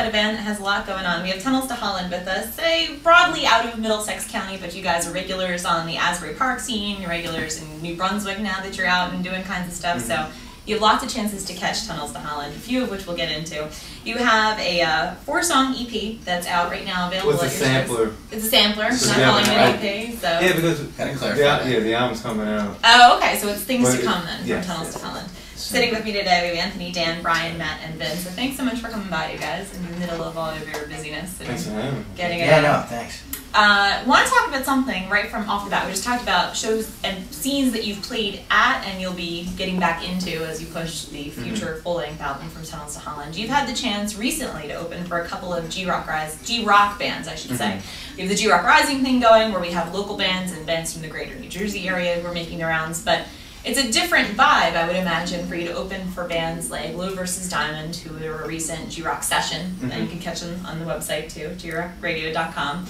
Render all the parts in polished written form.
about a band that has a lot going on. We have Tunnels to Holland with us, say broadly out of Middlesex County, but you guys are regulars on the Asbury Park scene, you're regulars in New Brunswick now that you're out and doing kinds of stuff, so you have lots of chances to catch Tunnels to Holland, a few of which we'll get into. You have a 4-song EP that's out right now, available at your sampler. It's a sampler, not calling it an EP. So. Yeah, because the album's coming out. Oh, okay, so it's things to come then, yes, from Tunnels to Holland. Sitting with me today, we have Anthony, Dan, Brian, Matt, and Ben. So thanks so much for coming by, you guys, in the middle of all of your busyness. And thanks for having me. Getting it out. No, thanks. Want to talk about something right from off the bat. We just talked about shows and scenes that you've played at and you'll be getting back into as you push the future full-length album from Tunnels to Holland. You've had the chance recently to open for a couple of GROCK bands, I should say. We have the GROCK Rising thing going, where we have local bands and bands from the greater New Jersey area who are making their rounds, but it's a different vibe, I would imagine, for you to open for bands like Low vs. Diamond, who were a recent GROCK session, and you can catch them on the website too, grockradio.com.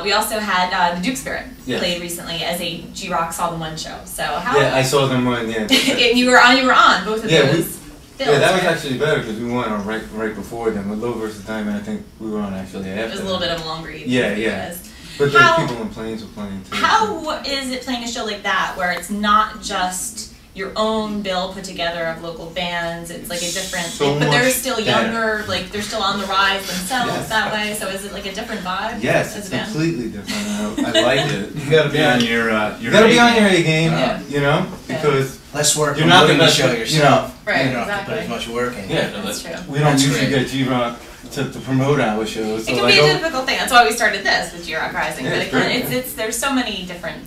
We also had the Duke Spirit played recently as a GROCK Saw Them One show. So how? Yeah, I saw them one. Yeah. And you were on both of those. Yeah, that was actually better because we went on right before them. With Low vs. Diamond, I think we were on actually after. It was a little bit of a longer evening. Yeah. But then people in planes were playing too. How is it playing a show like that where it's not just your own bill put together of local bands? It's like a different, but they're still younger, like they're still on the rise themselves that way. So is it like a different vibe? Yes, it's completely different. I like it. You gotta be on your you gotta be on your A game, you know, because less work. You're not gonna show yourself. Right, you don't have to put as much work in. Yeah, that's true. We don't usually get GROCK to promote our shows. So it can be a difficult thing. That's why we started this with GROCK Rising. Yeah, but there's so many different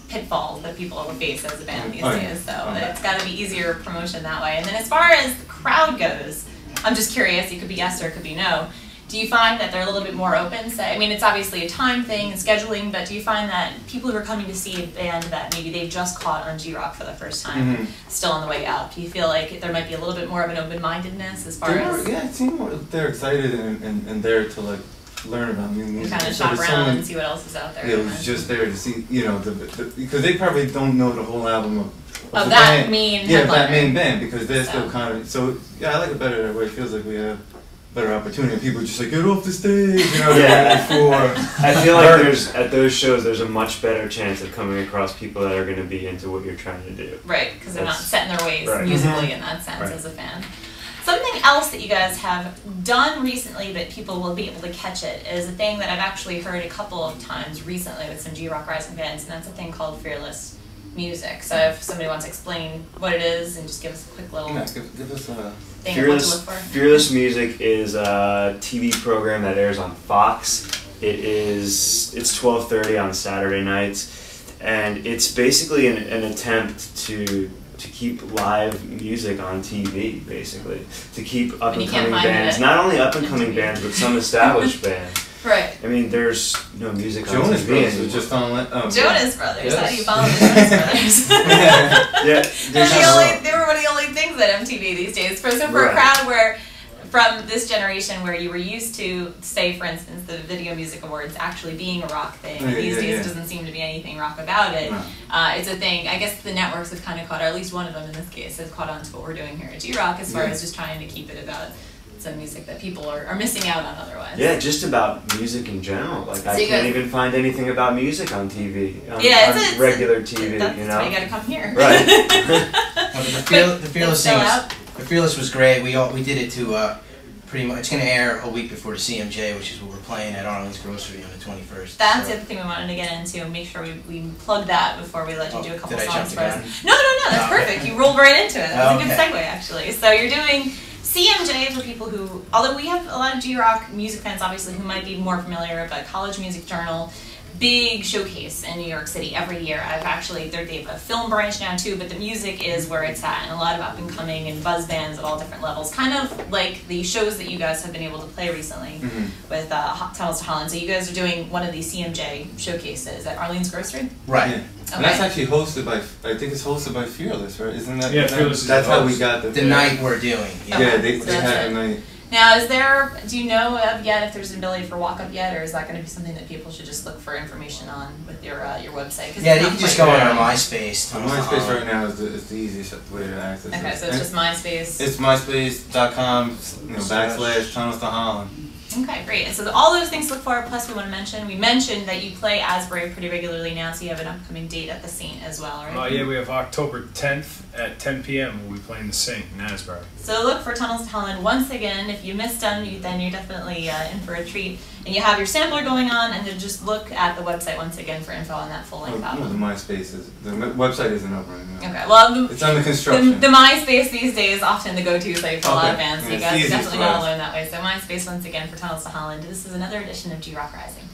pitfalls that people will face as a band these days. So it's got to be easier promotion that way. And then as far as the crowd goes, I'm just curious. It could be yes or it could be no. Do you find that they're a little bit more open? I mean, it's obviously a time thing and scheduling, but do you find that people who are coming to see a band that maybe they've just caught on GROCK for the first time, still on the way up, do you feel like there might be a little bit more of an open-mindedness as far as... Yeah, it seems more they're excited and there to like learn about new music. And kind of shop around and see what else is out there. Yeah, it was just there to see, you know, because they probably don't know the whole album of that band. main that main band, because they're still kind of... So, yeah, I like it better that way. It feels like we have better opportunity, and people are just like, get off the stage, you know, I feel like at those shows there's a much better chance of coming across people that are going to be into what you're trying to do. Right, because they're not set in their ways musically in that sense as a fan. Something else that you guys have done recently that people will be able to catch it is a thing that I've actually heard a couple of times recently with some GROCK Rising bands, and that's a thing called Fearless Music. So if somebody wants to explain what it is and just give us a quick little give us a thing of what to look for. Fearless Music is a TV program that airs on Fox. It's 12:30 on Saturday nights, and it's basically an attempt to keep live music on TV, basically, to keep up and coming bands, not only up and coming bands, but some established bands. Right. I mean, there's no music on Jonas TV. Brothers was just on. Jonas Brothers. Yes. How do you follow the Jonas Brothers? They were one of the only things at MTV these days. For a crowd where, from this generation where you were used to, say, for instance, the Video Music Awards actually being a rock thing. These days, it doesn't seem to be anything rock about it. It's a thing. I guess the networks have kind of caught, or at least one of them in this case, has caught on to what we're doing here at GROCK as far as just trying to keep it about some music that people are missing out on otherwise. Yeah, just about music in general. Like, so I can't even find anything about music on TV, on regular TV, that's you know? why you gotta come here. Right. The Fearless was great. We did it to pretty much, it's going to air a week before the CMJ, which is what we're playing at Arlen's Grocery on the 21st. That's the other thing we wanted to get into. Make sure we plug that before we let you do a couple songs for us. No, that's perfect. You rolled right into it. That was a good segue, actually. So you're doing CMJ for people who, although we have a lot of GROCK music fans, obviously, who might be more familiar, but College Music Journal, big showcase in New York City every year. They have a film branch now too, but the music is where it's at, and a lot of up and coming and buzz bands at all different levels. Kind of like the shows that you guys have been able to play recently with Tunnels to Holland. So you guys are doing one of these CMJ showcases at Arlene's Grocery? Right. Okay. And that's actually hosted by, I think it's hosted by Fearless, right? Isn't that? Yeah, Fearless. That's how we got the night we're doing. Yeah, they had a night. Now, do you know of yet if there's an ability for walk-up yet, or is that going to be something that people should just look for information on with your website? Yeah, you can just go on our MySpace. MySpace right now is the easiest way to access it. Okay, so it's just MySpace. It's myspace.com, / Tunnels to Holland. Okay, great. And so all those things to look for, plus we mentioned that you play Asbury pretty regularly now, so you have an upcoming date at the Saint as well, right? Oh, yeah, we have October 10th at 10 p.m. We'll be playing the Saint in Asbury. So look for Tunnels to Holland once again. If you missed them, then you're definitely in for a treat. And you have your sampler going on, and then just look at the website once again for info on that full-length album. The MySpace the website isn't up right now. Okay, well, it's under construction. The MySpace these days is often the go-to site for a lot of bands, so you guys easy definitely gotta learn that way. So MySpace once again for Tunnels to Holland. This is another edition of GROCK Rising.